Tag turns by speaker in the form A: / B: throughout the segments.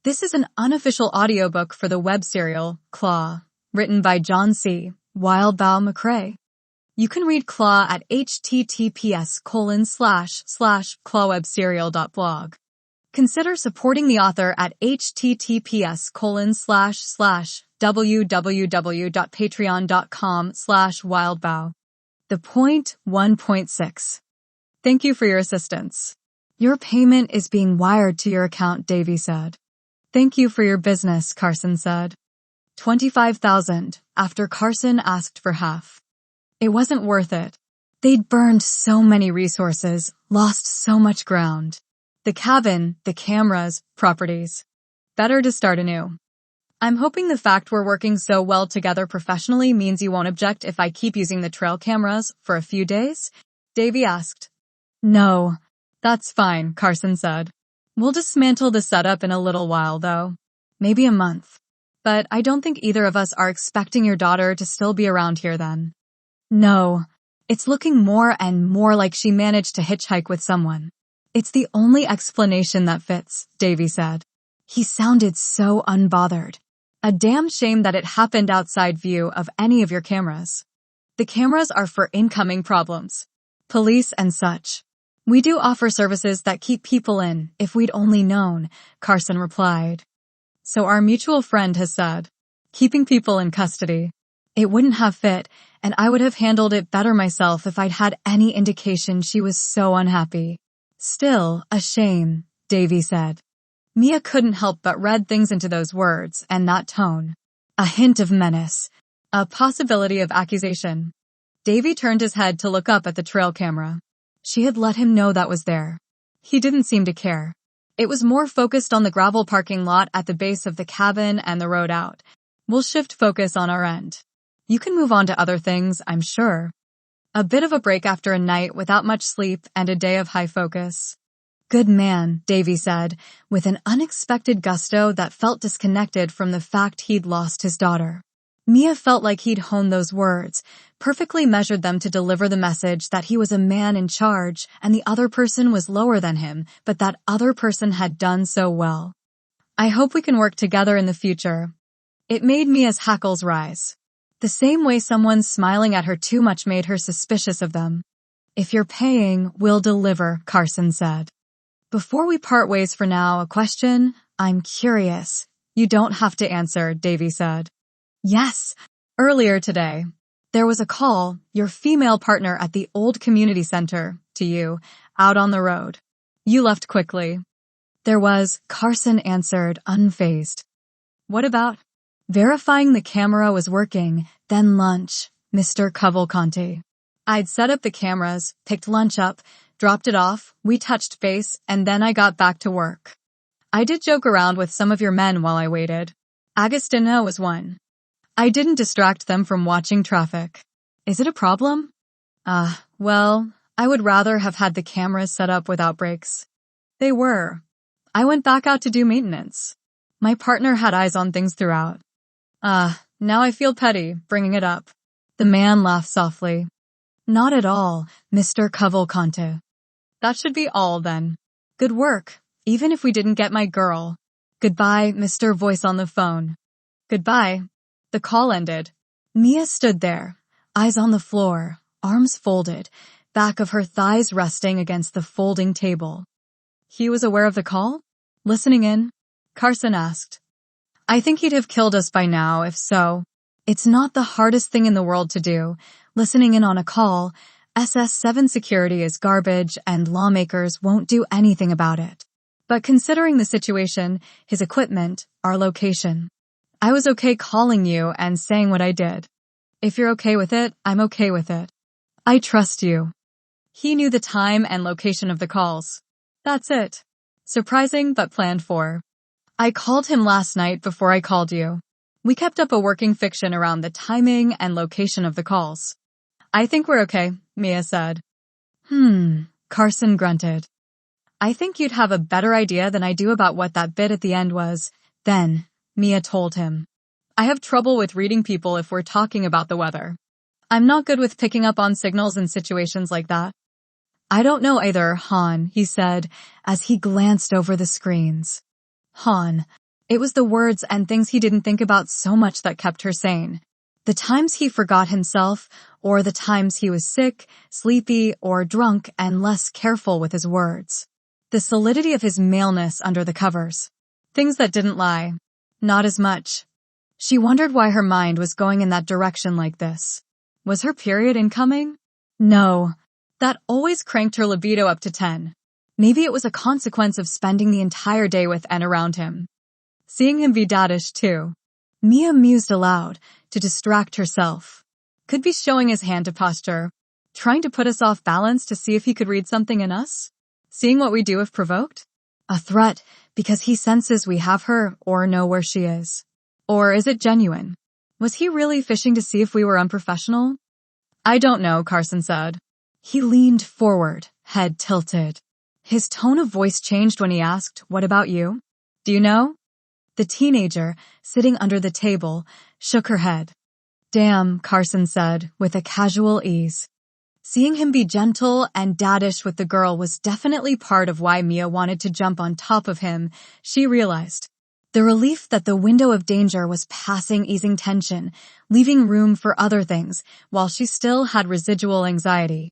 A: This is an unofficial audiobook for the web serial, Claw, written by John C. Wildbow McCrae. You can read Claw at https://clawwebserial.blog. Consider supporting the author at https://www.patreon.com/wildbow. The point 1.6. Thank you for your assistance. Your payment is being wired to your account, Davy said. Thank you for your business, Carson said. $25,000 after Carson asked for half. It wasn't worth it. They'd burned so many resources, lost so much ground. The cabin, the cameras, properties. Better to start anew. I'm hoping the fact we're working so well together professionally means you won't object if I keep using the trail cameras for a few days? Davy asked. No, that's fine, Carson said. We'll dismantle the setup in a little while, though. Maybe a month. But I don't think either of us are expecting your daughter to still be around here then. No, it's looking more and more like she managed to hitchhike with someone. It's the only explanation that fits, Davy said. He sounded so unbothered. A damn shame that it happened outside view of any of your cameras. The cameras are for incoming problems. Police and such. We do offer services that keep people in, if we'd only known, Carson replied. So our mutual friend has said, keeping people in custody. It wouldn't have fit, and I would have handled it better myself if I'd had any indication she was so unhappy. Still, a shame, Davy said. Mia couldn't help but read things into those words and that tone. A hint of menace. A possibility of accusation. Davy turned his head to look up at the trail camera. She had let him know that was there. He didn't seem to care. It was more focused on the gravel parking lot at the base of the cabin and the road out. We'll shift focus on our end. You can move on to other things, I'm sure. A bit of a break after a night without much sleep and a day of high focus. Good man, Davy said, with an unexpected gusto that felt disconnected from the fact he'd lost his daughter. Mia felt like he'd honed those words, perfectly measured them to deliver the message that he was a man in charge and the other person was lower than him, but that other person had done so well. I hope we can work together in the future. It made Mia's hackles rise. The same way someone smiling at her too much made her suspicious of them. If you're paying, we'll deliver, Carson said. Before we part ways for now, a question? I'm curious. You don't have to answer, Davy said. Yes. Earlier today, there was a call, your female partner at the old community center, to you, out on the road. You left quickly. There was, Carson answered, unfazed. What about? Verifying the camera was working, then lunch, Mr. Cavalcanti. I'd set up the cameras, picked lunch up, dropped it off, we touched base, and then I got back to work. I did joke around with some of your men while I waited. Agostina was one. I didn't distract them from watching traffic. Is it a problem? Well, I would rather have had the cameras set up without breaks. They were. I went back out to do maintenance. My partner had eyes on things throughout. Now I feel petty, bringing it up. The man laughed softly. Not at all, Mr. Cavalcanti. That should be all, then. Good work, even if we didn't get my girl. Goodbye, Mr. Voice on the phone. Goodbye. The call ended. Mia stood there, eyes on the floor, arms folded, back of her thighs resting against the folding table. He was aware of the call? Listening in? Carson asked. I think he'd have killed us by now, if so. It's not the hardest thing in the world to do. Listening in on a call, SS7 security is garbage and lawmakers won't do anything about it. But considering the situation, his equipment, our location, I was okay calling you and saying what I did. If you're okay with it, I'm okay with it. I trust you. He knew the time and location of the calls. That's it. Surprising but planned for. I called him last night before I called you. We kept up a working fiction around the timing and location of the calls. I think we're okay, Mia said. Carson grunted. I think you'd have a better idea than I do about what that bit at the end was. Then, Mia told him. I have trouble with reading people if we're talking about the weather. I'm not good with picking up on signals in situations like that. I don't know either, Han, he said, as he glanced over the screens. Han, It was the words and things he didn't think about so much that kept her sane. The times he forgot himself, or the times he was sick, sleepy, or drunk and less careful with his words. The solidity of his maleness under the covers. Things that didn't lie. Not as much. She wondered why her mind was going in that direction like this. Was her period incoming? No. That always cranked her libido up to 10. Maybe it was a consequence of spending the entire day with and around him. Seeing him be daddish too. Mia mused aloud, to distract herself. Could be showing his hand to posture. Trying to put us off balance to see if he could read something in us? Seeing what we do if provoked? A threat, because he senses we have her or know where she is. Or is it genuine? Was he really fishing to see if we were unprofessional? I don't know, Carson said. He leaned forward, head tilted. His tone of voice changed when he asked, "What about you? Do you know?" The teenager, sitting under the table, shook her head. Damn, Carson said, with a casual ease. Seeing him be gentle and daddish with the girl was definitely part of why Mia wanted to jump on top of him, she realized. The relief that the window of danger was passing easing tension, leaving room for other things, while she still had residual anxiety.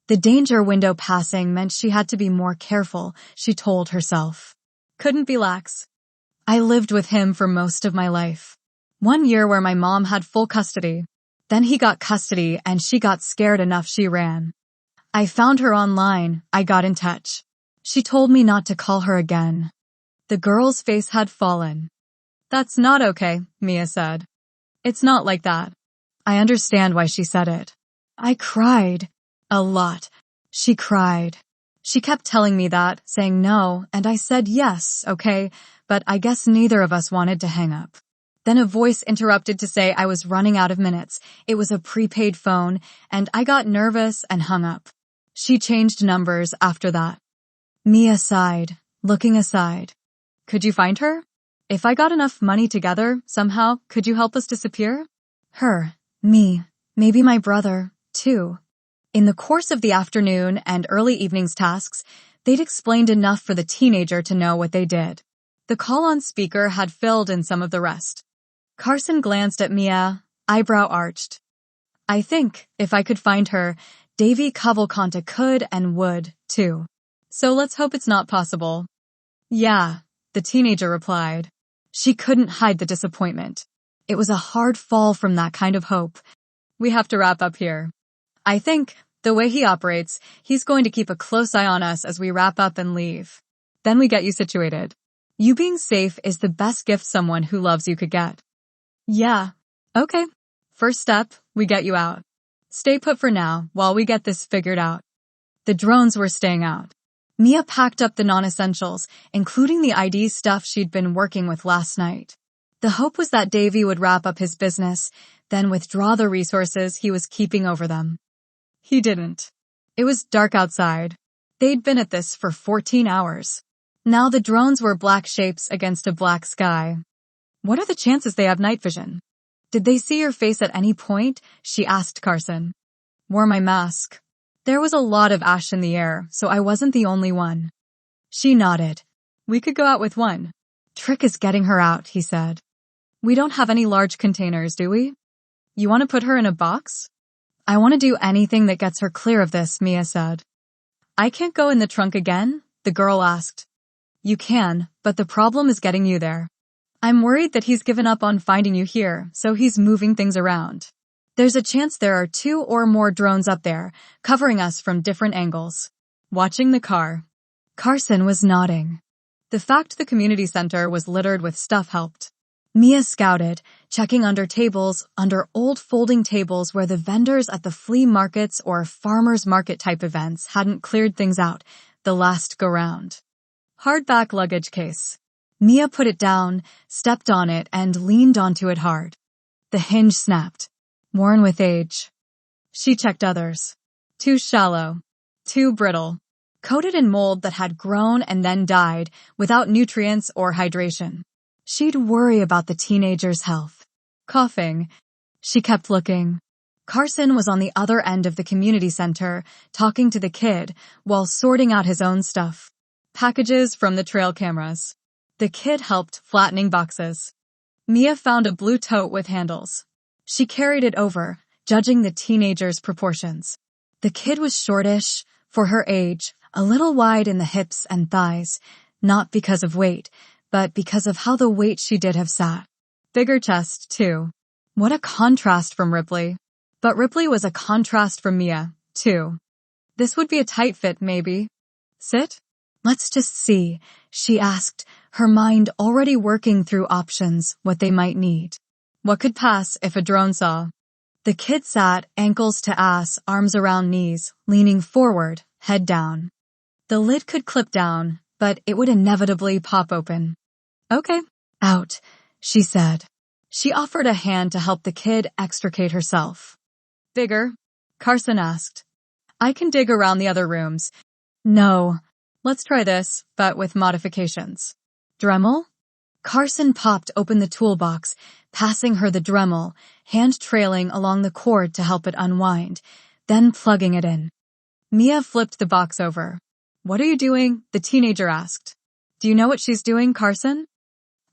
A: The danger window passing meant she had to be more careful, she told herself. Couldn't be lax. I lived with him for most of my life. 1 year where my mom had full custody. Then he got custody and she got scared enough she ran. I found her online, I got in touch. She told me not to call her again. The girl's face had fallen. That's not okay, Mia said. It's not like that. I understand why she said it. I cried. A lot. She cried. She kept telling me that, saying no, and I said yes, okay, but I guess neither of us wanted to hang up. Then a voice interrupted to say I was running out of minutes. It was a prepaid phone, and I got nervous and hung up. She changed numbers after that. Mia sighed, looking aside. Could you find her? If I got enough money together, somehow, could you help us disappear? Her, me, maybe my brother, too. In the course of the afternoon and early evening's tasks, they'd explained enough for the teenager to know what they did. The call on speaker had filled in some of the rest. Carson glanced at Mia, eyebrow arched. I think, if I could find her, Davy Cavalcante could and would, too. So let's hope it's not possible. Yeah, the teenager replied. She couldn't hide the disappointment. It was a hard fall from that kind of hope. We have to wrap up here. I think, the way he operates, he's going to keep a close eye on us as we wrap up and leave. Then we get you situated. You being safe is the best gift someone who loves you could get. Yeah. Okay. First step, we get you out. Stay put for now while we get this figured out. The drones were staying out. Mia packed up the non-essentials, including the ID stuff she'd been working with last night. The hope was that Davy would wrap up his business, then withdraw the resources he was keeping over them. He didn't. It was dark outside. They'd been at this for 14 hours. Now the drones were black shapes against a black sky. What are the chances they have night vision? Did they see your face at any point? She asked Carson. Wore my mask. There was a lot of ash in the air, so I wasn't the only one. She nodded. We could go out with one. Trick is getting her out, he said. We don't have any large containers, do we? You want to put her in a box? I want to do anything that gets her clear of this, Mia said. I can't go in the trunk again? The girl asked. You can, but the problem is getting you there. I'm worried that he's given up on finding you here, so he's moving things around. There's a chance there are 2 or more drones up there, covering us from different angles. Watching the car. Carson was nodding. The fact the community center was littered with stuff helped. Mia scouted, checking under tables, under old folding tables where the vendors at the flea markets or farmers market type events hadn't cleared things out, the last go-round. Hardback luggage case. Mia put it down, stepped on it, and leaned onto it hard. The hinge snapped. Worn with age. She checked others. Too shallow. Too brittle. Coated in mold that had grown and then died, without nutrients or hydration. She'd worry about the teenager's health. Coughing. She kept looking. Carson was on the other end of the community center, talking to the kid, while sorting out his own stuff. Packages from the trail cameras. The kid helped flattening boxes. Mia found a blue tote with handles. She carried it over, judging the teenager's proportions. The kid was shortish, for her age, a little wide in the hips and thighs, not because of weight, but because of how the weight she did have sat. Bigger chest, too. What a contrast from Ripley. But Ripley was a contrast from Mia, too. This would be a tight fit, maybe. Sit? Let's just see, she asked, her mind already working through options, what they might need. What could pass if a drone saw? The kid sat, ankles to ass, arms around knees, leaning forward, head down. The lid could clip down, but it would inevitably pop open. Okay. Out, she said. She offered a hand to help the kid extricate herself. Bigger? Carson asked. I can dig around the other rooms. No. Let's try this, but with modifications. Dremel? Carson popped open the toolbox, passing her the Dremel, hand trailing along the cord to help it unwind, then plugging it in. Mia flipped the box over. What are you doing? The teenager asked. Do you know what she's doing, Carson?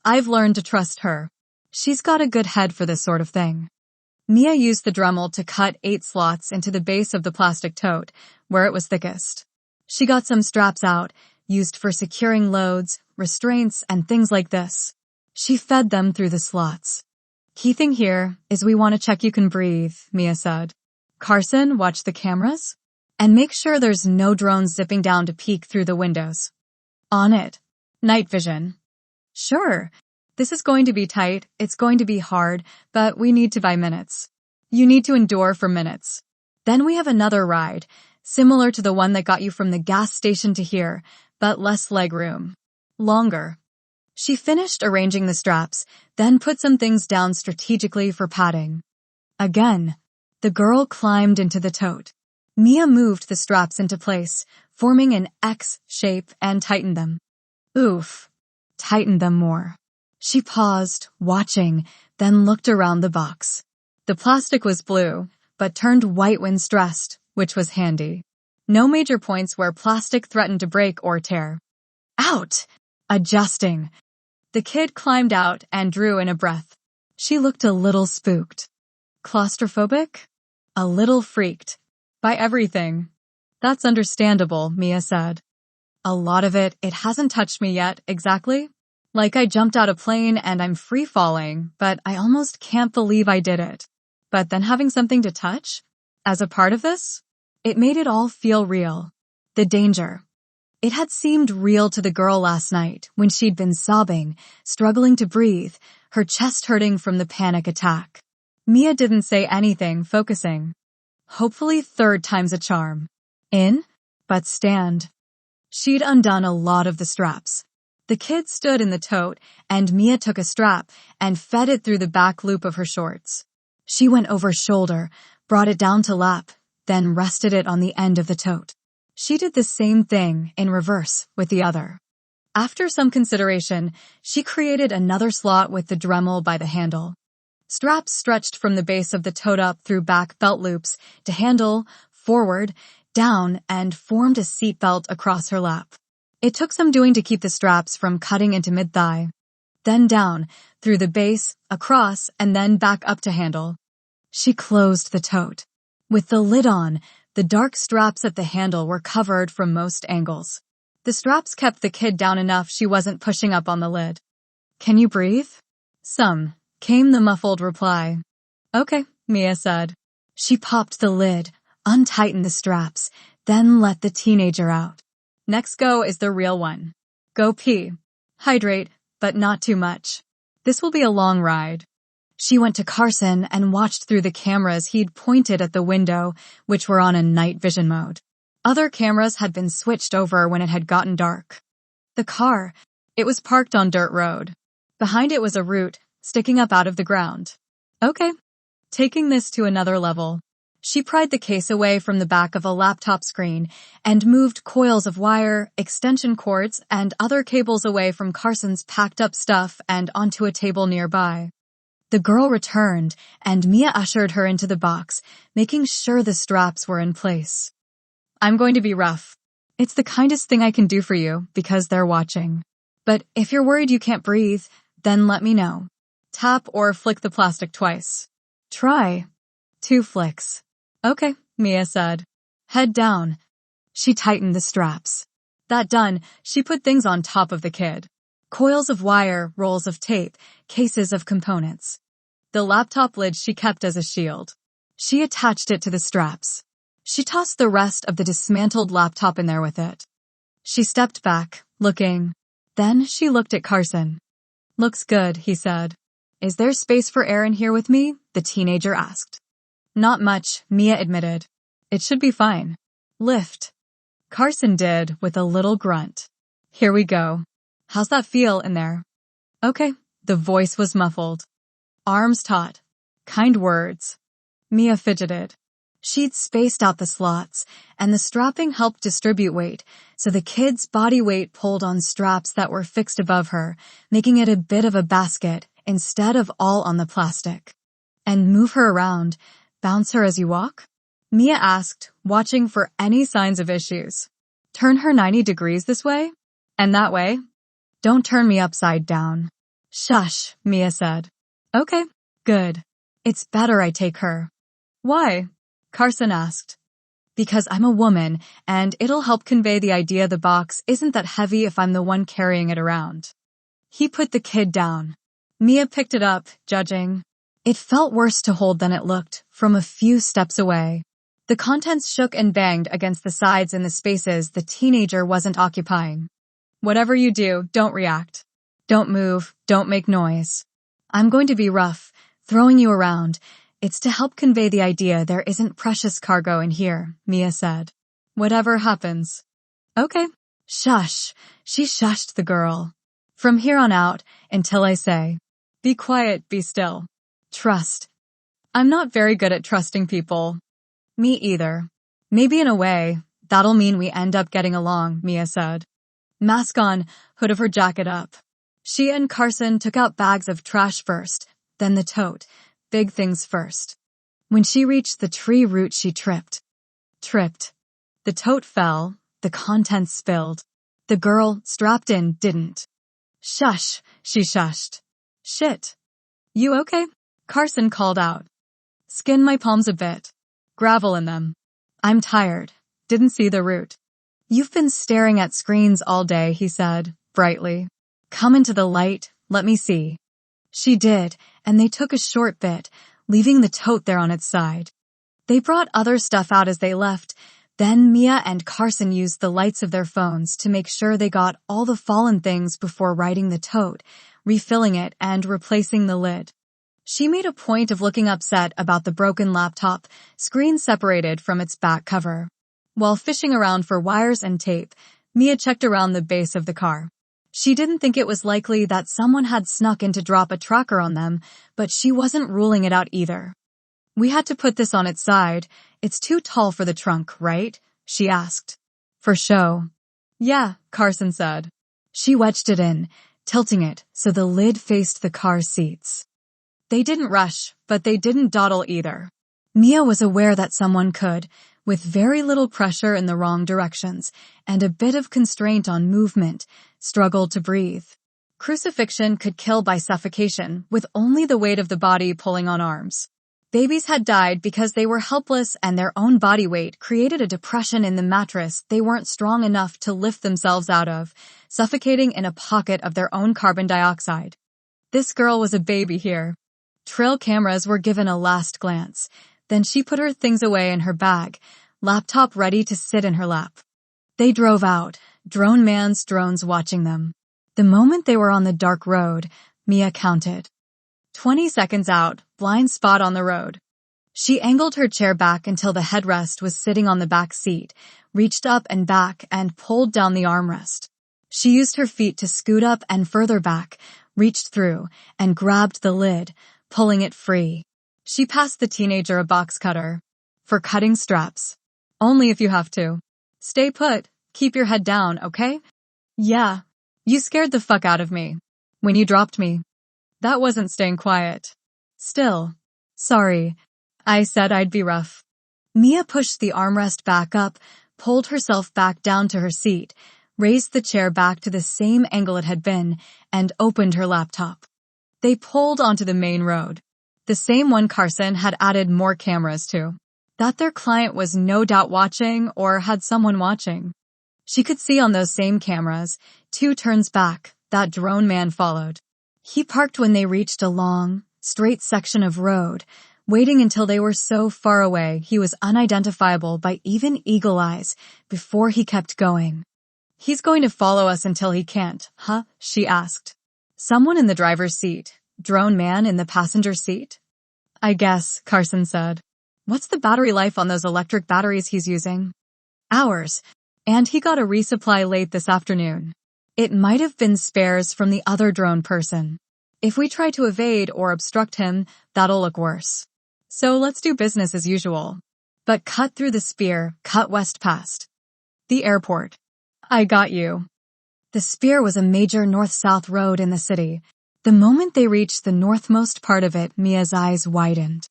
A: I've learned to trust her. She's got a good head for this sort of thing. Mia used the Dremel to cut 8 slots into the base of the plastic tote, where it was thickest. She got some straps out, used for securing loads, restraints, and things like this. She fed them through the slots. Key thing here is we want to check you can breathe, Mia said. Carson, watch the cameras. And make sure there's no drones zipping down to peek through the windows. On it. Night vision. Sure. This is going to be tight, it's going to be hard, but we need to buy minutes. You need to endure for minutes. Then we have another ride, similar to the one that got you from the gas station to here, but less legroom. Longer. She finished arranging the straps, then put some things down strategically for padding. Again, the girl climbed into the tote. Mia moved the straps into place, forming an X shape and tightened them. Oof. Tightened them more. She paused, watching, then looked around the box. The plastic was blue, but turned white when stressed, which was handy. No major points where plastic threatened to break or tear. Out! Adjusting. The kid climbed out and drew in a breath. She looked a little spooked. Claustrophobic? A little freaked. By everything. That's understandable, Mia said. A lot of it hasn't touched me yet, exactly. Like I jumped out a plane and I'm free-falling, but I almost can't believe I did it. But then having something to touch? As a part of this? It made it all feel real. The danger. It had seemed real to the girl last night when she'd been sobbing, struggling to breathe, her chest hurting from the panic attack. Mia didn't say anything, focusing. Hopefully 3rd time's a charm. In, but stand. She'd undone a lot of the straps. The kid stood in the tote, and Mia took a strap and fed it through the back loop of her shorts. She went over shoulder, brought it down to lap, then rested it on the end of the tote. She did the same thing in reverse with the other. After some consideration, she created another slot with the Dremel by the handle. Straps stretched from the base of the tote up through back belt loops to handle, forward, down, and formed a seat belt across her lap. It took some doing to keep the straps from cutting into mid-thigh. Then down, through the base, across, and then back up to handle. She closed the tote. With the lid on, the dark straps at the handle were covered from most angles. The straps kept the kid down enough she wasn't pushing up on the lid. Can you breathe? Some, came the muffled reply. Okay, Mia said. She popped the lid, untightened the straps, then let the teenager out. Next go is the real one. Go pee. Hydrate, but not too much. This will be a long ride. She went to Carson and watched through the cameras he'd pointed at the window, which were on a night vision mode. Other cameras had been switched over when it had gotten dark. The car, it was parked on dirt road. Behind it was a root, sticking up out of the ground. Okay. Taking this to another level. She pried the case away from the back of a laptop screen and moved coils of wire, extension cords, and other cables away from Carson's packed up stuff and onto a table nearby. The girl returned, and Mia ushered her into the box, making sure the straps were in place. I'm going to be rough. It's the kindest thing I can do for you because they're watching. But if you're worried you can't breathe, then let me know. Tap or flick the plastic twice. Try. 2 flicks. Okay, Mia said. Head down. She tightened the straps. That done, she put things on top of the kid. Coils of wire, rolls of tape, cases of components. The laptop lid she kept as a shield. She attached it to the straps. She tossed the rest of the dismantled laptop in there with it. She stepped back, looking. Then she looked at Carson. Looks good, he said. Is there space for air in here with me? The teenager asked. Not much, Mia admitted. It should be fine. Lift. Carson did, with a little grunt. Here we go. How's that feel in there? Okay. The voice was muffled. Arms taut. Kind words. Mia fidgeted. She'd spaced out the slots, and the strapping helped distribute weight, so the kid's body weight pulled on straps that were fixed above her, making it a bit of a basket instead of all on the plastic. And move her around. Bounce her as you walk? Mia asked, watching for any signs of issues. Turn her 90 degrees this way? And that way? Don't turn me upside down. Shush, Mia said. Okay, good. It's better I take her. Why? Carson asked. Because I'm a woman, and it'll help convey the idea the box isn't that heavy if I'm the one carrying it around. He put the kid down. Mia picked it up, judging. It felt worse to hold than it looked, from a few steps away. The contents shook and banged against the sides in the spaces the teenager wasn't occupying. Whatever you do, don't react. Don't move, don't make noise. I'm going to be rough, throwing you around. It's to help convey the idea there isn't precious cargo in here, Mia said. Whatever happens. Okay. Shush. She shushed the girl. From here on out, until I say. Be quiet, be still. Trust. I'm not very good at trusting people. Me either. Maybe in a way, that'll mean we end up getting along, Mia said. Mask on, hood of her jacket up. She and Carson took out bags of trash first, then the tote. Big things first. When she reached the tree root, she tripped. The tote fell, the contents spilled. The girl, strapped in, didn't. Shush, she shushed. Shit. You okay? Carson called out. Skin my palms a bit. Gravel in them. I'm tired. Didn't see the root. You've been staring at screens all day, he said, brightly. Come into the light, let me see. She did, and they took a short bit, leaving the tote there on its side. They brought other stuff out as they left. Then Mia and Carson used the lights of their phones to make sure they got all the fallen things before righting the tote, refilling it, and replacing the lid. She made a point of looking upset about the broken laptop, screen separated from its back cover. While fishing around for wires and tape, Mia checked around the base of the car. She didn't think it was likely that someone had snuck in to drop a tracker on them, but she wasn't ruling it out either. We had to put this on its side. It's too tall for the trunk, right? She asked. For show. Yeah, Carson said. She wedged it in, tilting it so the lid faced the car's seats. They didn't rush, but they didn't dawdle either. Mia was aware that someone could, with very little pressure in the wrong directions and a bit of constraint on movement, struggle to breathe. Crucifixion could kill by suffocation, with only the weight of the body pulling on arms. Babies had died because they were helpless and their own body weight created a depression in the mattress they weren't strong enough to lift themselves out of, suffocating in a pocket of their own carbon dioxide. This girl was a baby here. Trail cameras were given a last glance. Then she put her things away in her bag, laptop ready to sit in her lap. They drove out, drone man's drones watching them. The moment they were on the dark road, Mia counted. 20 seconds out, blind spot on the road. She angled her chair back until the headrest was sitting on the back seat, reached up and back and pulled down the armrest. She used her feet to scoot up and further back, reached through, and grabbed the lid, pulling it free. She passed the teenager a box cutter. For cutting straps. Only if you have to. Stay put. Keep your head down, okay? Yeah. You scared the fuck out of me. When you dropped me. That wasn't staying quiet. Still. Sorry. I said I'd be rough. Mia pushed the armrest back up, pulled herself back down to her seat, raised the chair back to the same angle it had been, and opened her laptop. They pulled onto the main road. The same one Carson had added more cameras to. That their client was no doubt watching or had someone watching. She could see on those same cameras, 2 turns back, that drone man followed. He parked when they reached a long, straight section of road, waiting until they were so far away he was unidentifiable by even eagle eyes before he kept going. "He's going to follow us until he can't, huh?" she asked. "Someone in the driver's seat, drone man in the passenger seat?" "I guess," Carson said. "What's the battery life on those electric batteries he's using?" "Hours. And he got a resupply late this afternoon. It might have been spares from the other drone person. If we try to evade or obstruct him, that'll look worse. So let's do business as usual. But cut through the spear, cut west past the airport." "I got you." The spear was a major north-south road in the city. The moment they reached the northmost part of it, Mia's eyes widened.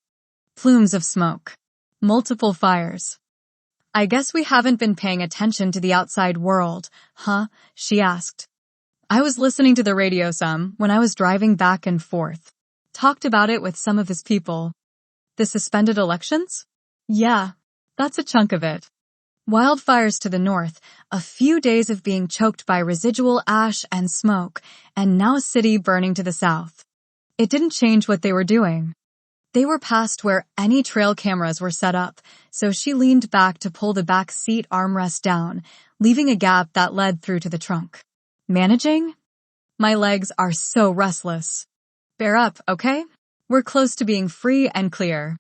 A: Plumes of smoke. Multiple fires. "I guess we haven't been paying attention to the outside world, huh?" she asked. "I was listening to the radio some when I was driving back and forth. Talked about it with some of his people." "The suspended elections?" "Yeah, that's a chunk of it. Wildfires to the north, a few days of being choked by residual ash and smoke, and now a city burning to the south. It didn't change what they were doing." They were past where any trail cameras were set up, so she leaned back to pull the back seat armrest down, leaving a gap that led through to the trunk. "Managing? My legs are so restless. Bear up, okay? We're close to being free and clear."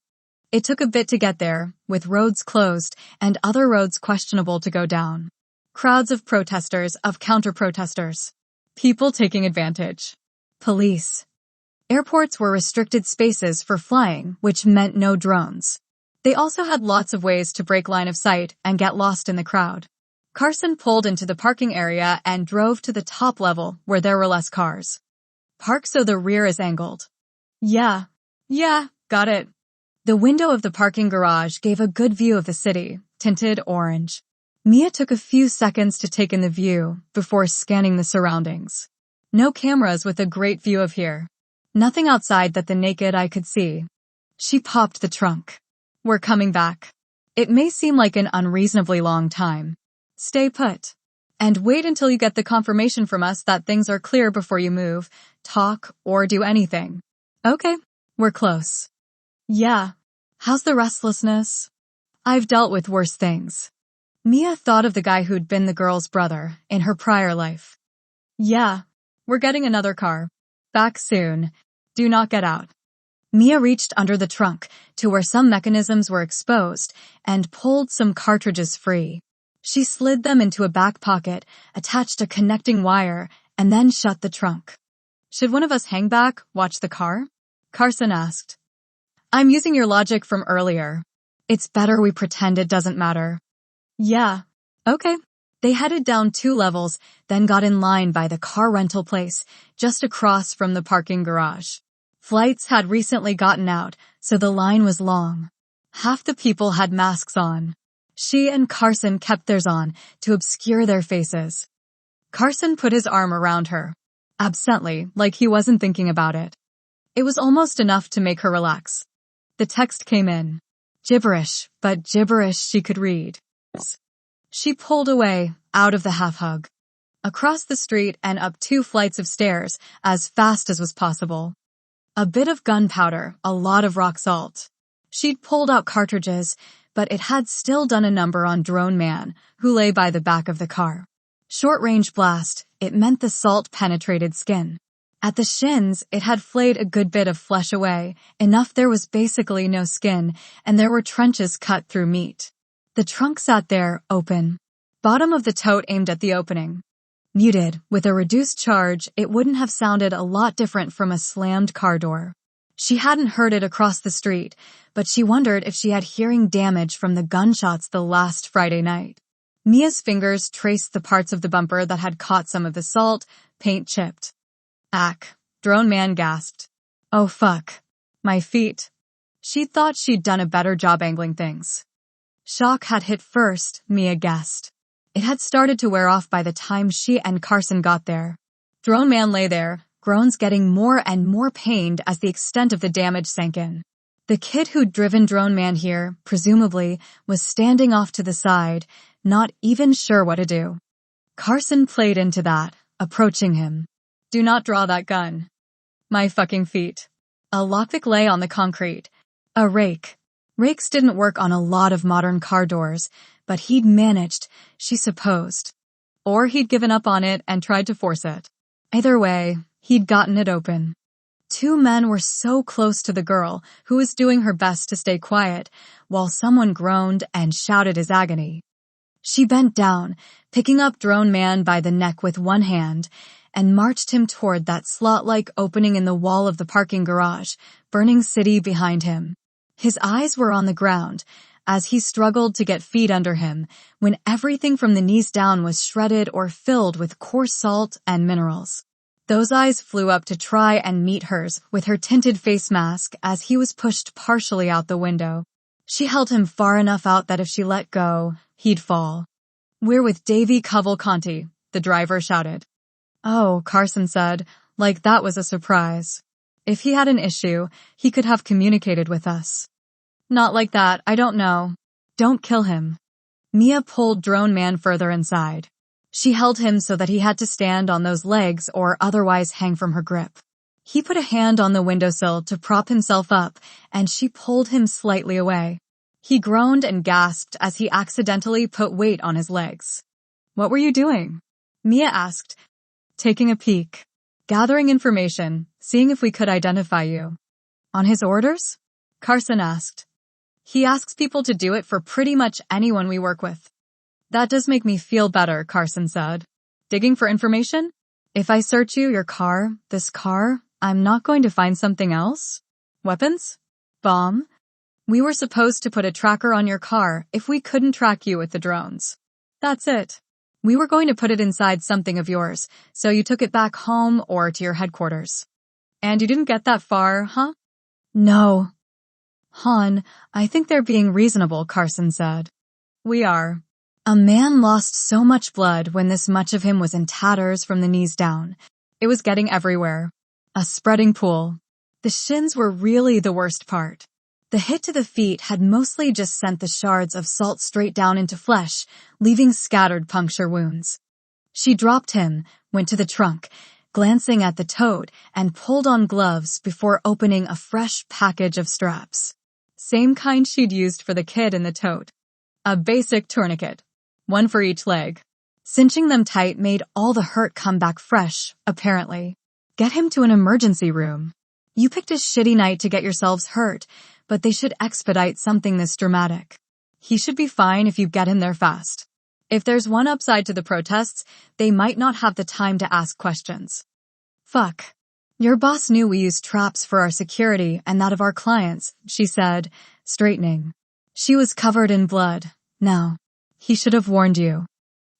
A: It took a bit to get there, with roads closed and other roads questionable to go down. Crowds of protesters, of counter-protesters. People taking advantage. Police. Airports were restricted spaces for flying, which meant no drones. They also had lots of ways to break line of sight and get lost in the crowd. Carson pulled into the parking area and drove to the top level where there were less cars. "Park so the rear is angled." Yeah, got it." The window of the parking garage gave a good view of the city, tinted orange. Mia took a few seconds to take in the view before scanning the surroundings. No cameras with a great view of here. Nothing outside that the naked eye could see. She popped the trunk. "We're coming back. It may seem like an unreasonably long time. Stay put. And wait until you get the confirmation from us that things are clear before you move, talk, or do anything." "Okay, we're close." "Yeah. How's the restlessness?" "I've dealt with worse things." Mia thought of the guy who'd been the girl's brother in her prior life. "Yeah, we're getting another car. Back soon. Do not get out." Mia reached under the trunk to where some mechanisms were exposed and pulled some cartridges free. She slid them into a back pocket, attached a connecting wire, and then shut the trunk. "Should one of us hang back, watch the car?" Carson asked. "I'm using your logic from earlier. It's better we pretend it doesn't matter." "Yeah, okay." They headed down 2 levels, then got in line by the car rental place, just across from the parking garage. Flights had recently gotten out, so the line was long. Half the people had masks on. She and Carson kept theirs on to obscure their faces. Carson put his arm around her, absently, like he wasn't thinking about it. It was almost enough to make her relax. The text came in. Gibberish, but gibberish she could read. She pulled away, out of the half-hug. Across the street and up 2 flights of stairs, as fast as was possible. A bit of gunpowder, a lot of rock salt. She'd pulled out cartridges, but it had still done a number on Drone Man, who lay by the back of the car. Short-range blast, it meant the salt penetrated skin. At the shins, it had flayed a good bit of flesh away, enough there was basically no skin, and there were trenches cut through meat. The trunk sat there, open. Bottom of the tote aimed at the opening. Muted, with a reduced charge, it wouldn't have sounded a lot different from a slammed car door. She hadn't heard it across the street, but she wondered if she had hearing damage from the gunshots the last Friday night. Mia's fingers traced the parts of the bumper that had caught some of the salt, paint chipped. "Ack," Drone Man gasped. "Oh fuck. My feet." She thought she'd done a better job angling things. Shock had hit first, Mia guessed. It had started to wear off by the time she and Carson got there. Drone Man lay there, groans getting more and more pained as the extent of the damage sank in. The kid who'd driven Drone Man here, presumably, was standing off to the side, not even sure what to do. Carson played into that, approaching him. Do not draw that gun. My fucking feet. A lockpick lay on the concrete. A rake. Rakes didn't work on a lot of modern car doors, but he'd managed, she supposed. Or he'd given up on it and tried to force it. Either way, he'd gotten it open. Two men were so close to the girl, who was doing her best to stay quiet, while someone groaned and shouted his agony. She bent down, picking up Drone Man by the neck with one hand, and marched him toward that slot-like opening in the wall of the parking garage, burning city behind him. His eyes were on the ground, as he struggled to get feet under him, when everything from the knees down was shredded or filled with coarse salt and minerals. Those eyes flew up to try and meet hers with her tinted face mask as he was pushed partially out the window. She held him far enough out that if she let go, he'd fall. We're with Davy Cavalcanti, the driver shouted. Oh, Carson said, like that was a surprise. If he had an issue, he could have communicated with us. Not like that, I don't know. Don't kill him. Mia pulled Drone Man further inside. She held him so that he had to stand on those legs or otherwise hang from her grip. He put a hand on the windowsill to prop himself up, and she pulled him slightly away. He groaned and gasped as he accidentally put weight on his legs. What were you doing? Mia asked, taking a peek, gathering information, seeing if we could identify you. On his orders? Carson asked. He asks people to do it for pretty much anyone we work with. That does make me feel better, Carson said. Digging for information? If I search you, your car, this car, I'm not going to find something else? Weapons? Bomb? We were supposed to put a tracker on your car if we couldn't track you with the drones. That's it. We were going to put it inside something of yours, so you took it back home or to your headquarters. And you didn't get that far, huh? No. Han, I think they're being reasonable, Carson said. We are. A man lost so much blood when this much of him was in tatters from the knees down. It was getting everywhere. A spreading pool. The shins were really the worst part. The hit to the feet had mostly just sent the shards of salt straight down into flesh, leaving scattered puncture wounds. She dropped him, went to the trunk, glancing at the toad, and pulled on gloves before opening a fresh package of straps. Same kind she'd used for the kid in the tote. A basic tourniquet. One for each leg. Cinching them tight made all the hurt come back fresh, apparently. Get him to an emergency room. You picked a shitty night to get yourselves hurt, but they should expedite something this dramatic. He should be fine if you get him there fast. If there's one upside to the protests, they might not have the time to ask questions. Fuck. Your boss knew we used traps for our security and that of our clients, she said, straightening. She was covered in blood. Now, he should have warned you.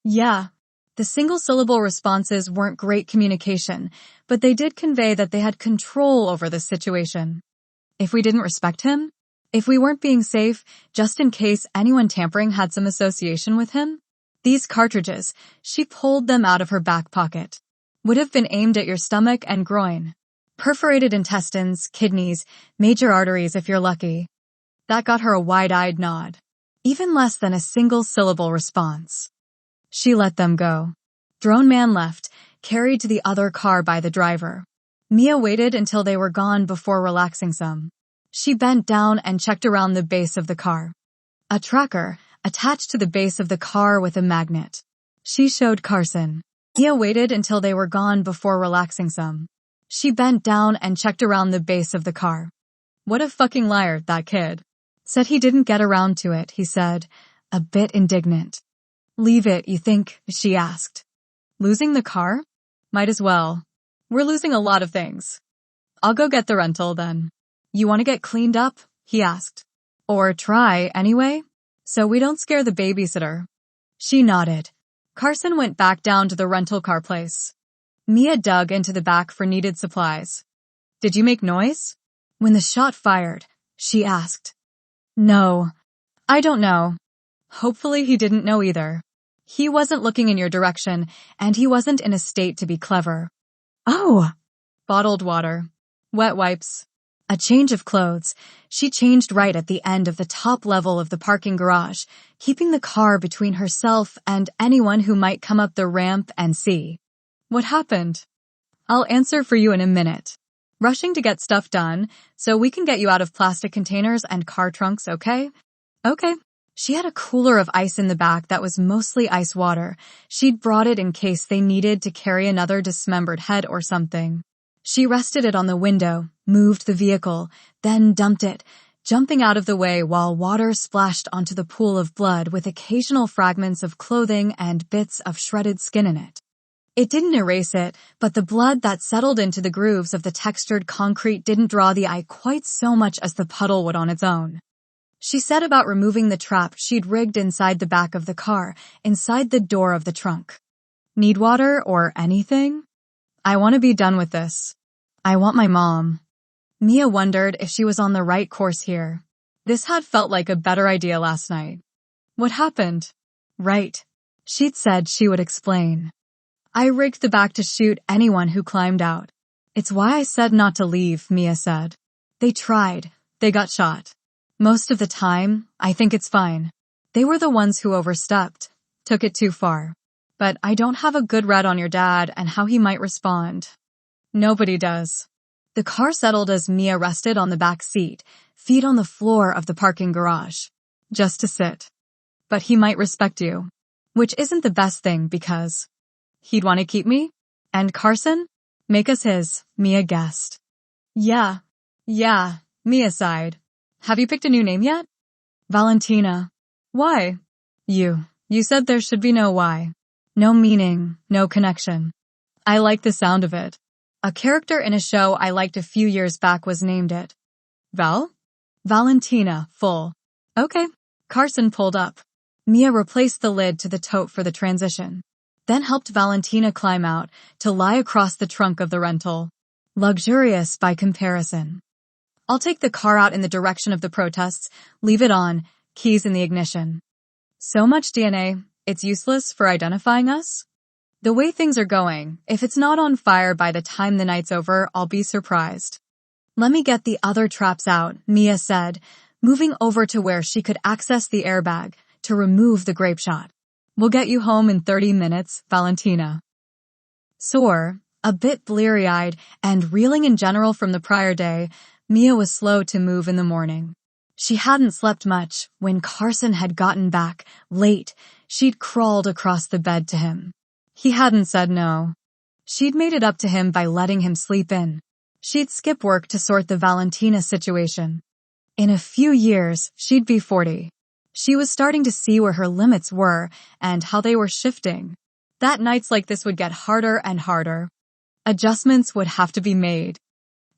A: Yeah. The single-syllable responses weren't great communication, but they did convey that they had control over the situation. If we didn't respect him? If we weren't being safe, just in case anyone tampering had some association with him? These cartridges, she pulled them out of her back pocket, would have been aimed at your stomach and groin. Perforated intestines, kidneys, major arteries if you're lucky. That got her a wide-eyed nod. Even less than a single-syllable response. She let them go. Drone Man left, carried to the other car by the driver. Mia waited until they were gone before relaxing some. She bent down and checked around the base of the car. A tracker, attached to the base of the car with a magnet. She showed Carson. Mia waited until they were gone before relaxing some. She bent down and checked around the base of the car. What a fucking liar, that kid. Said he didn't get around to it, he said, a bit indignant. Leave it, you think? She asked. Losing the car? Might as well. We're losing a lot of things. I'll go get the rental then. You want to get cleaned up? He asked. Or try, anyway? So we don't scare the babysitter. She nodded. Carson went back down to the rental car place. Mia dug into the back for needed supplies. Did you make noise? When the shot fired, she asked. No. I don't know. Hopefully he didn't know either. He wasn't looking in your direction, and he wasn't in a state to be clever. Oh! Bottled water. Wet wipes. A change of clothes. She changed right at the end of the top level of the parking garage, keeping the car between herself and anyone who might come up the ramp and see. What happened? I'll answer for you in a minute. Rushing to get stuff done, so we can get you out of plastic containers and car trunks, okay? Okay. She had a cooler of ice in the back that was mostly ice water. She'd brought it in case they needed to carry another dismembered head or something. She rested it on the window, moved the vehicle, then dumped it, jumping out of the way while water splashed onto the pool of blood with occasional fragments of clothing and bits of shredded skin in it. It didn't erase it, but the blood that settled into the grooves of the textured concrete didn't draw the eye quite so much as the puddle would on its own. She set about removing the trap she'd rigged inside the back of the car, inside the door of the trunk. Need water or anything? I want to be done with this. I want my mom. Mia wondered if she was on the right course here. This had felt like a better idea last night. What happened? Right. She'd said she would explain. I rigged the back to shoot anyone who climbed out. It's why I said not to leave, Mia said. They tried. They got shot. Most of the time, I think it's fine. They were the ones who overstepped, took it too far. But I don't have a good read on your dad and how he might respond. Nobody does. The car settled as Mia rested on the back seat, feet on the floor of the parking garage. Just to sit. But he might respect you. Which isn't the best thing because he'd want to keep me? And Carson? Make us his, Mia guessed. Yeah, Mia sighed. Have you picked a new name yet? Valentina. Why? You said there should be no why. No meaning, no connection. I like the sound of it. A character in a show I liked a few years back was named it. Val? Valentina, full. Okay. Carson pulled up. Mia replaced the lid to the tote for the transition, then helped Valentina climb out to lie across the trunk of the rental. Luxurious by comparison. I'll take the car out in the direction of the protests, leave it on, keys in the ignition. So much DNA, it's useless for identifying us? The way things are going, if it's not on fire by the time the night's over, I'll be surprised. Let me get the other traps out, Mia said, moving over to where she could access the airbag to remove the grape shot. We'll get you home in 30 minutes, Valentina. Sore, a bit bleary-eyed, and reeling in general from the prior day, Mia was slow to move in the morning. She hadn't slept much. When Carson had gotten back, late, she'd crawled across the bed to him. He hadn't said no. She'd made it up to him by letting him sleep in. She'd skip work to sort the Valentina situation. In a few years, she'd be 40. She was starting to see where her limits were and how they were shifting. That nights like this would get harder and harder. Adjustments would have to be made.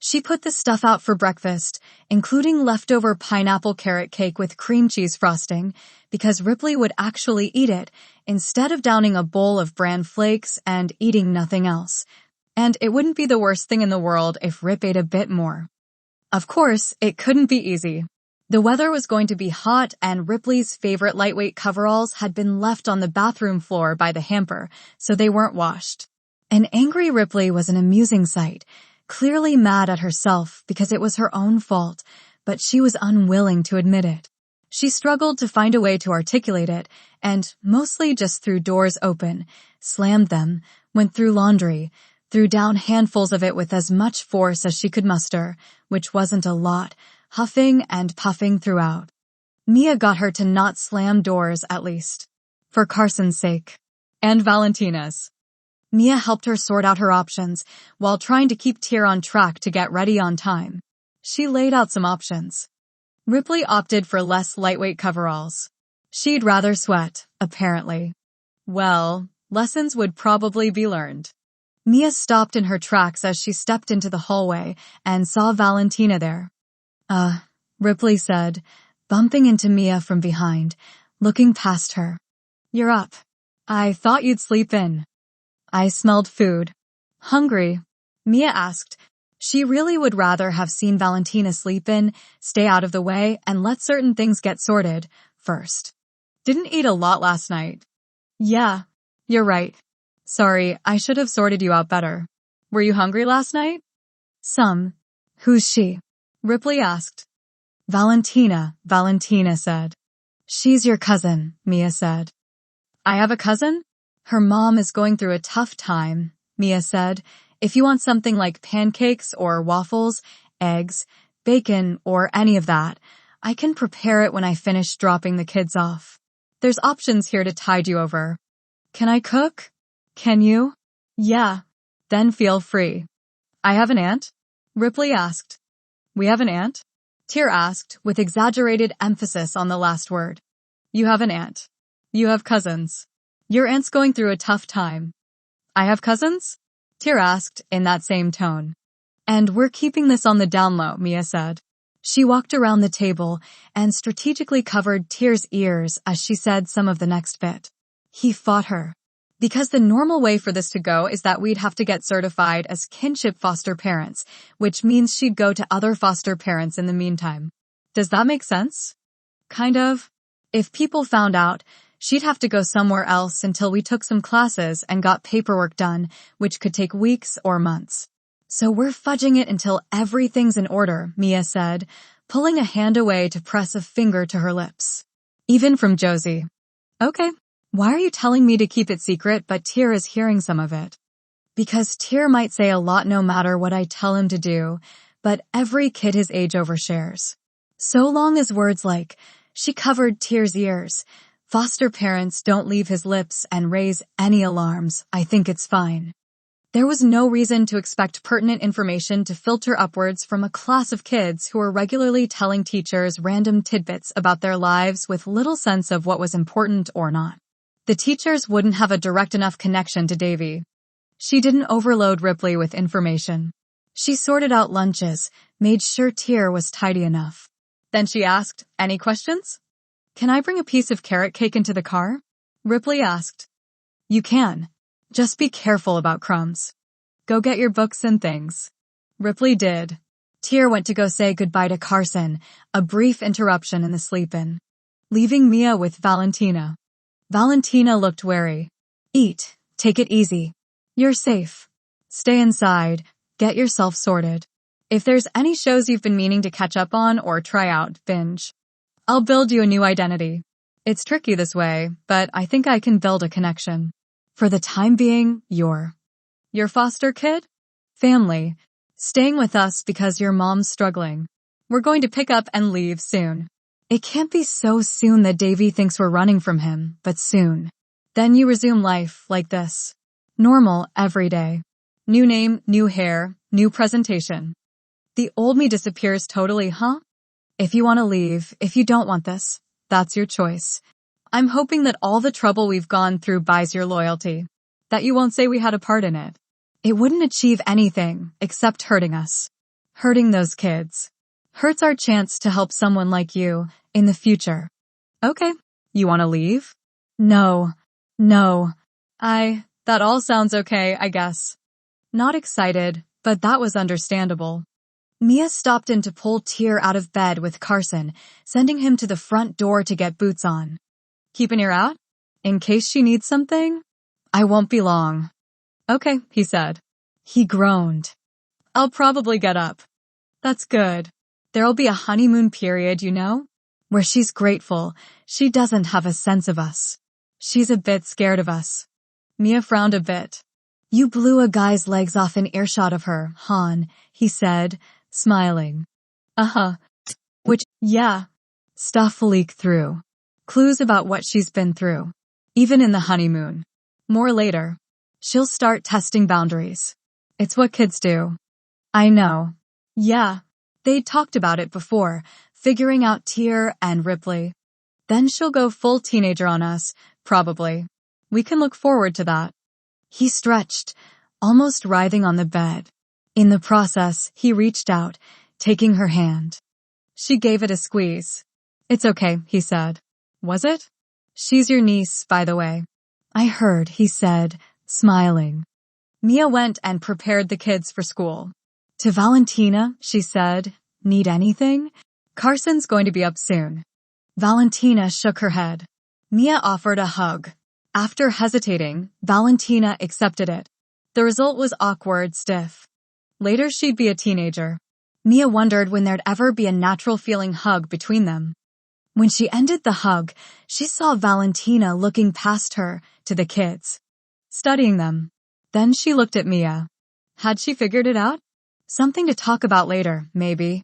A: She put the stuff out for breakfast, including leftover pineapple carrot cake with cream cheese frosting, because Ripley would actually eat it instead of downing a bowl of bran flakes and eating nothing else. And it wouldn't be the worst thing in the world if Rip ate a bit more. Of course, it couldn't be easy. The weather was going to be hot and Ripley's favorite lightweight coveralls had been left on the bathroom floor by the hamper, so they weren't washed. An angry Ripley was an amusing sight. Clearly mad at herself because it was her own fault, but she was unwilling to admit it. She struggled to find a way to articulate it, and mostly just threw doors open, slammed them, went through laundry, threw down handfuls of it with as much force as she could muster, which wasn't a lot, huffing and puffing throughout. Mia got her to not slam doors, at least. For Carson's sake. And Valentina's. Mia helped her sort out her options while trying to keep Tyr on track to get ready on time. She laid out some options. Ripley opted for less lightweight coveralls. She'd rather sweat, apparently. Well, lessons would probably be learned. Mia stopped in her tracks as she stepped into the hallway and saw Valentina there. Ripley said, bumping into Mia from behind, looking past her. You're up. I thought you'd sleep in. I smelled food. Hungry? Mia asked. She really would rather have seen Valentina sleep in, stay out of the way, and let certain things get sorted first. Didn't eat a lot last night. Yeah, you're right. Sorry, I should have sorted you out better. Were you hungry last night? Some. Who's she? Ripley asked. Valentina said. She's your cousin, Mia said. I have a cousin? Her mom is going through a tough time, Mia said. If you want something like pancakes or waffles, eggs, bacon, or any of that, I can prepare it when I finish dropping the kids off. There's options here to tide you over. Can I cook? Can you? Yeah. Then feel free. I have an aunt? Ripley asked. We have an aunt? Tyr asked, with exaggerated emphasis on the last word. You have an aunt. You have cousins. Your aunt's going through a tough time. I have cousins? Tyr asked in that same tone. And we're keeping this on the down low, Mia said. She walked around the table and strategically covered Tyr's ears as she said some of the next bit. He fought her. Because the normal way for this to go is that we'd have to get certified as kinship foster parents, which means she'd go to other foster parents in the meantime. Does that make sense? Kind of. If people found out, she'd have to go somewhere else until we took some classes and got paperwork done, which could take weeks or months. So we're fudging it until everything's in order, Mia said, pulling a hand away to press a finger to her lips. Even from Josie. Okay. Why are you telling me to keep it secret but Tyr is hearing some of it? Because Tyr might say a lot no matter what I tell him to do, but every kid his age overshares. So long as words like, she covered Tyr's ears, foster parents don't leave his lips and raise any alarms, I think it's fine. There was no reason to expect pertinent information to filter upwards from a class of kids who were regularly telling teachers random tidbits about their lives with little sense of what was important or not. The teachers wouldn't have a direct enough connection to Davy. She didn't overload Ripley with information. She sorted out lunches, made sure Tyr was tidy enough. Then she asked, any questions? Can I bring a piece of carrot cake into the car? Ripley asked. You can. Just be careful about crumbs. Go get your books and things. Ripley did. Tyr went to go say goodbye to Carson, a brief interruption in the sleep-in, leaving Mia with Valentina. Valentina looked wary. Eat. Take it easy. You're safe. Stay inside. Get yourself sorted. If there's any shows you've been meaning to catch up on or try out, binge. I'll build you a new identity. It's tricky this way, but I think I can build a connection. For the time being, your foster kid? Family. Staying with us because your mom's struggling. We're going to pick up and leave soon. It can't be so soon that Davy thinks we're running from him, but soon. Then you resume life like this. Normal every day. New name, new hair, new presentation. The old me disappears totally, huh? If you want to leave, if you don't want this, that's your choice. I'm hoping that all the trouble we've gone through buys your loyalty. That you won't say we had a part in it. It wouldn't achieve anything except hurting us. Hurting those kids. Hurts our chance to help someone like you in the future. Okay, you want to leave? No. That all sounds okay, I guess. Not excited, but that was understandable. Mia stopped in to pull Tyr out of bed with Carson, sending him to the front door to get boots on. Keep an ear out? In case she needs something? I won't be long. Okay, he said. He groaned. I'll probably get up. That's good. There'll be a honeymoon period, you know? Where she's grateful, she doesn't have a sense of us. She's a bit scared of us. Mia frowned a bit. You blew a guy's legs off in earshot of her, Han, he said, smiling. Uh-huh. Which, yeah. Stuff leak through. Clues about what she's been through. Even in the honeymoon. More later. She'll start testing boundaries. It's what kids do. I know. Yeah. They talked about it before, figuring out Tyr and Ripley. Then she'll go full teenager on us, probably. We can look forward to that. He stretched, almost writhing on the bed. In the process, he reached out, taking her hand. She gave it a squeeze. It's okay, he said. Was it? She's your niece, by the way. I heard, he said, smiling. Mia went and prepared the kids for school. To Valentina, she said, need anything? Carson's going to be up soon. Valentina shook her head. Mia offered a hug. After hesitating, Valentina accepted it. The result was awkward, stiff. Later she'd be a teenager. Mia wondered when there'd ever be a natural-feeling hug between them. When she ended the hug, she saw Valentina looking past her to the kids, studying them. Then she looked at Mia. Had she figured it out? Something to talk about later, maybe.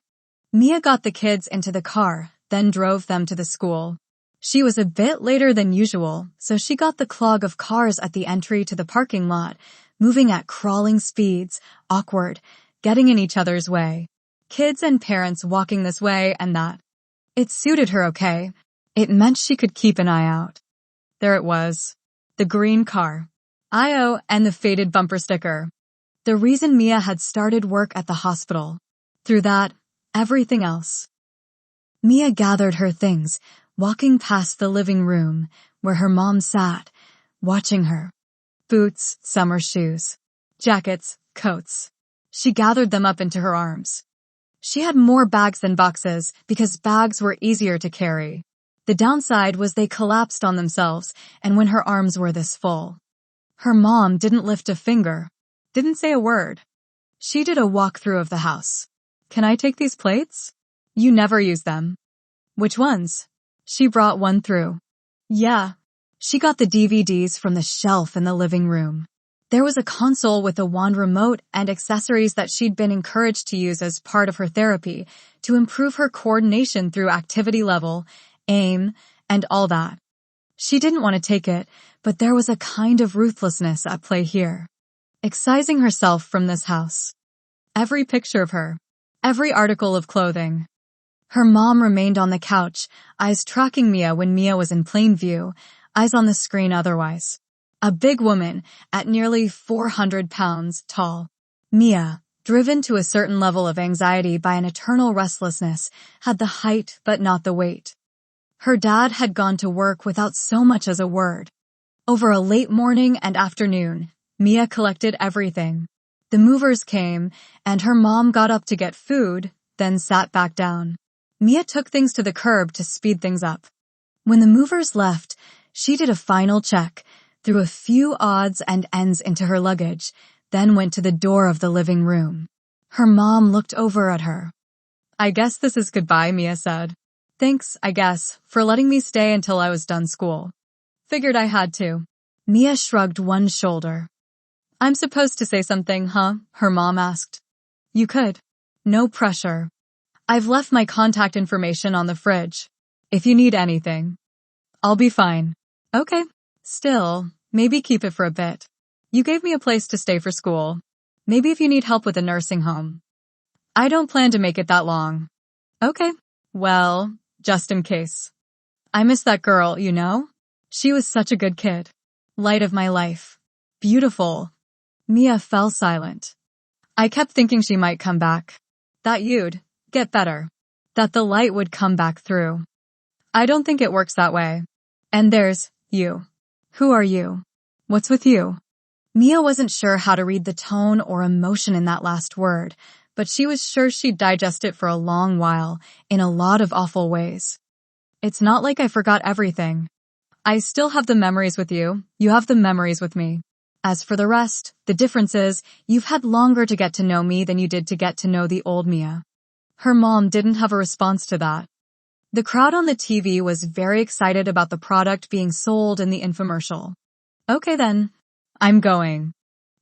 A: Mia got the kids into the car, then drove them to the school. She was a bit later than usual, so she got the clog of cars at the entry to the parking lot, moving at crawling speeds, awkward, getting in each other's way. Kids and parents walking this way and that. It suited her okay. It meant she could keep an eye out. There it was. The green car. IO and the faded bumper sticker. The reason Mia had started work at the hospital. Through that, everything else. Mia gathered her things, walking past the living room where her mom sat, watching her. Boots, summer shoes, jackets, coats. She gathered them up into her arms. She had more bags than boxes because bags were easier to carry. The downside was they collapsed on themselves, and when her arms were this full. Her mom didn't lift a finger, didn't say a word. She did a walkthrough of the house. Can I take these plates? You never use them. Which ones? She brought one through. Yeah. She got the DVDs from the shelf in the living room. There was a console with a wand remote and accessories that she'd been encouraged to use as part of her therapy to improve her coordination through activity level, aim, and all that. She didn't want to take it, but there was a kind of ruthlessness at play here. Excising herself from this house. Every picture of her. Every article of clothing. Her mom remained on the couch, eyes tracking Mia when Mia was in plain view, eyes on the screen otherwise. A big woman, at nearly 400 pounds tall. Mia, driven to a certain level of anxiety by an eternal restlessness, had the height but not the weight. Her dad had gone to work without so much as a word. Over a late morning and afternoon, Mia collected everything. The movers came, and her mom got up to get food, then sat back down. Mia took things to the curb to speed things up. When the movers left, she did a final check, threw a few odds and ends into her luggage, then went to the door of the living room. Her mom looked over at her. I guess this is goodbye, Mia said. Thanks, I guess, for letting me stay until I was done school. Figured I had to. Mia shrugged one shoulder. I'm supposed to say something, huh? Her mom asked. You could. No pressure. I've left my contact information on the fridge. If you need anything. I'll be fine. Okay. Still, maybe keep it for a bit. You gave me a place to stay for school. Maybe if you need help with a nursing home. I don't plan to make it that long. Okay. Well, just in case. I miss that girl, you know? She was such a good kid. Light of my life. Beautiful. Mia fell silent. I kept thinking she might come back. That you'd get better. That the light would come back through. I don't think it works that way. And there's you. Who are you? What's with you? Mia wasn't sure how to read the tone or emotion in that last word, but she was sure she'd digest it for a long while, in a lot of awful ways. It's not like I forgot everything. I still have the memories with you, you have the memories with me. As for the rest, the difference is, you've had longer to get to know me than you did to get to know the old Mia. Her mom didn't have a response to that. The crowd on the TV was very excited about the product being sold in the infomercial. Okay then. I'm going.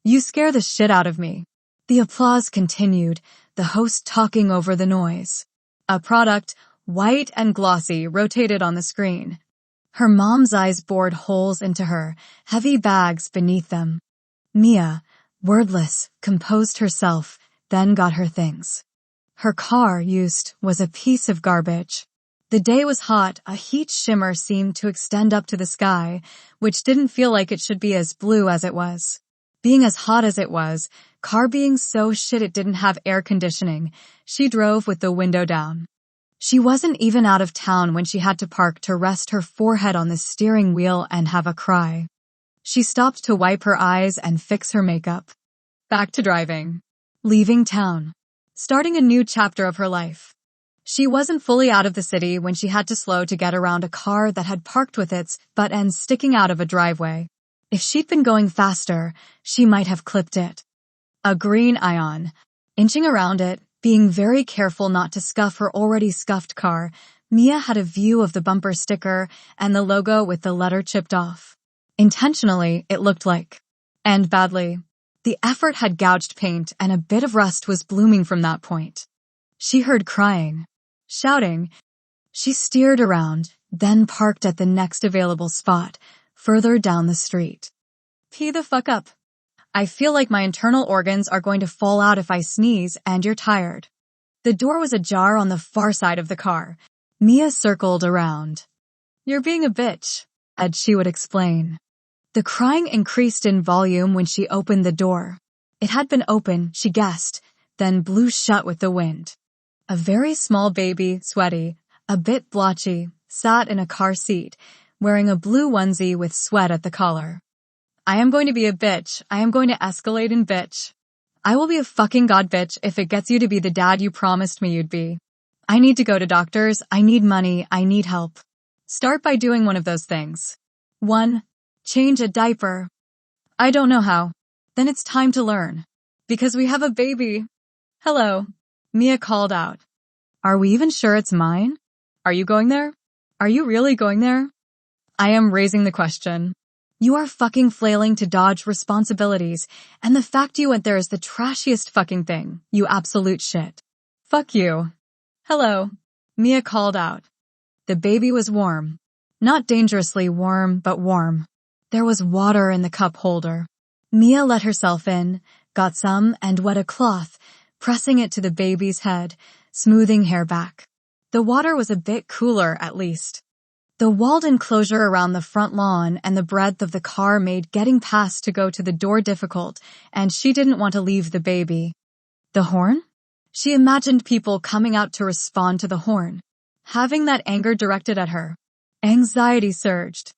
A: You scare the shit out of me. The applause continued, the host talking over the noise. A product, white and glossy, rotated on the screen. Her mom's eyes bored holes into her, heavy bags beneath them. Mia, wordless, composed herself, then got her things. Her car, used, was a piece of garbage. The day was hot, a heat shimmer seemed to extend up to the sky, which didn't feel like it should be as blue as it was. Being as hot as it was, car being so shit it didn't have air conditioning, she drove with the window down. She wasn't even out of town when she had to park to rest her forehead on the steering wheel and have a cry. She stopped to wipe her eyes and fix her makeup. Back to driving. Leaving town. Starting a new chapter of her life. She wasn't fully out of the city when she had to slow to get around a car that had parked with its butt end sticking out of a driveway. If she'd been going faster, she might have clipped it. A green Ion. Inching around it, being very careful not to scuff her already scuffed car, Mia had a view of the bumper sticker and the logo with the letter chipped off. Intentionally, it looked like. And badly. The effort had gouged paint and a bit of rust was blooming from that point. She heard crying. Shouting. She steered around, then parked at the next available spot, further down the street. Pee the fuck up. I feel like my internal organs are going to fall out if I sneeze and you're tired. The door was ajar on the far side of the car. Mia circled around. You're being a bitch, as she would explain. The crying increased in volume when she opened the door. It had been open, she guessed, then blew shut with the wind. A very small baby, sweaty, a bit blotchy, sat in a car seat, wearing a blue onesie with sweat at the collar. I am going to be a bitch. I am going to escalate in bitch. I will be a fucking god bitch if it gets you to be the dad you promised me you'd be. I need to go to doctors. I need money. I need help. Start by doing one of those things. 1. Change a diaper. I don't know how. Then it's time to learn. Because we have a baby. Hello. Mia called out. Are we even sure it's mine? Are you going there? Are you really going there? I am raising the question. You are fucking flailing to dodge responsibilities, and the fact you went there is the trashiest fucking thing, you absolute shit. Fuck you. Hello. Mia called out. The baby was warm. Not dangerously warm, but warm. There was water in the cup holder. Mia let herself in, got some, and wet a cloth, pressing it to the baby's head, smoothing hair back. The water was a bit cooler, at least. The walled enclosure around the front lawn and the breadth of the car made getting past to go to the door difficult, and she didn't want to leave the baby. The horn? She imagined people coming out to respond to the horn, having that anger directed at her. Anxiety surged.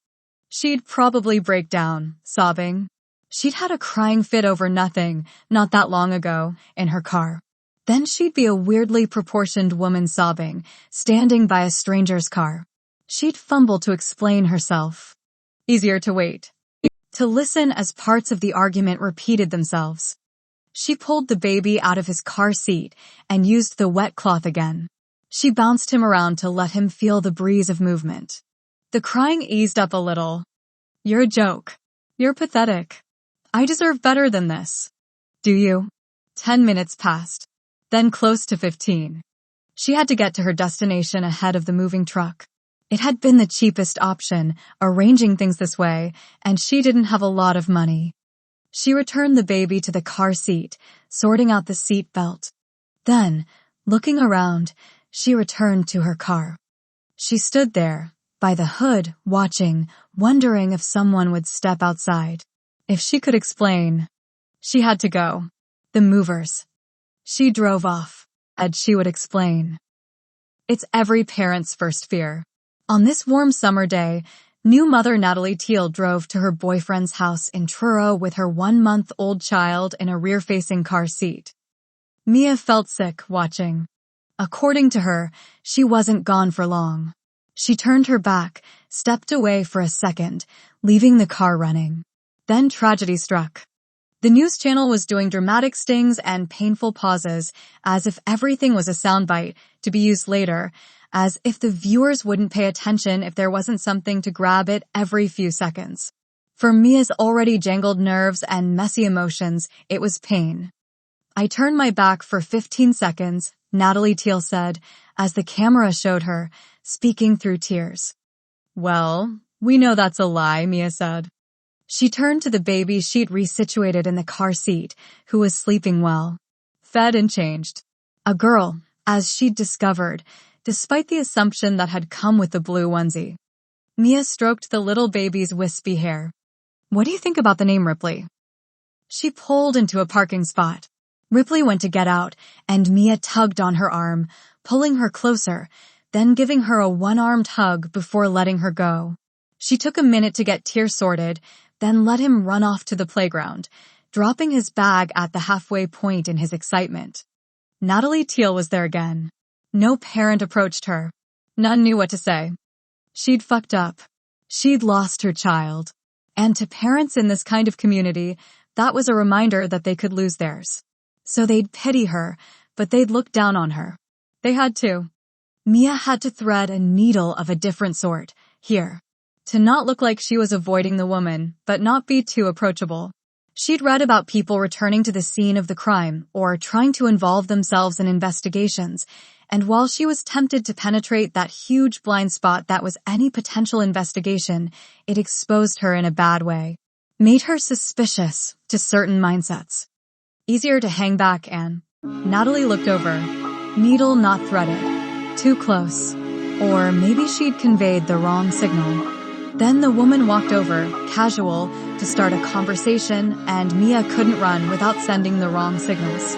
A: She'd probably break down, sobbing. She'd had a crying fit over nothing, not that long ago, in her car. Then she'd be a weirdly proportioned woman sobbing, standing by a stranger's car. She'd fumble to explain herself. Easier to wait. To listen as parts of the argument repeated themselves. She pulled the baby out of his car seat and used the wet cloth again. She bounced him around to let him feel the breeze of movement. The crying eased up a little. You're a joke. You're pathetic. I deserve better than this. Do you? 10 minutes passed. Then close to 15. She had to get to her destination ahead of the moving truck. It had been the cheapest option, arranging things this way, and she didn't have a lot of money. She returned the baby to the car seat, sorting out the seat belt. Then, looking around, she returned to her car. She stood there, by the hood, watching, wondering if someone would step outside. If she could explain. She had to go. The movers. She drove off, as she would explain. It's every parent's first fear. On this warm summer day, new mother Natalie Teal drove to her boyfriend's house in Truro with her 1-month-old child in a rear-facing car seat. Mia felt sick watching. According to her, she wasn't gone for long. She turned her back, stepped away for a second, leaving the car running. Then tragedy struck. The news channel was doing dramatic stings and painful pauses, as if everything was a soundbite to be used later, as if the viewers wouldn't pay attention if there wasn't something to grab it every few seconds. For Mia's already jangled nerves and messy emotions, it was pain. I turned my back for 15 seconds, Natalie Teal said, as the camera showed her, speaking through tears. Well, we know that's a lie, Mia said. She turned to the baby she'd resituated in the car seat, who was sleeping well. Fed and changed. A girl, as she'd discovered, despite the assumption that had come with the blue onesie. Mia stroked the little baby's wispy hair. What do you think about the name Ripley? She pulled into a parking spot. Ripley went to get out, and Mia tugged on her arm, pulling her closer, then giving her a one-armed hug before letting her go. She took a minute to get tears sorted, then let him run off to the playground, dropping his bag at the halfway point in his excitement. Natalie Teal was there again. No parent approached her. None knew what to say. She'd fucked up. She'd lost her child. And to parents in this kind of community, that was a reminder that they could lose theirs. So they'd pity her, but they'd look down on her. They had to. Mia had to thread a needle of a different sort, here. To not look like she was avoiding the woman, but not be too approachable. She'd read about people returning to the scene of the crime, or trying to involve themselves in investigations, and while she was tempted to penetrate that huge blind spot that was any potential investigation, it exposed her in a bad way. Made her suspicious to certain mindsets. Easier to hang back and... Natalie looked over. Needle not threaded. Too close. Or maybe she'd conveyed the wrong signal. Then the woman walked over, casual, to start a conversation, and Mia couldn't run without sending the wrong signals.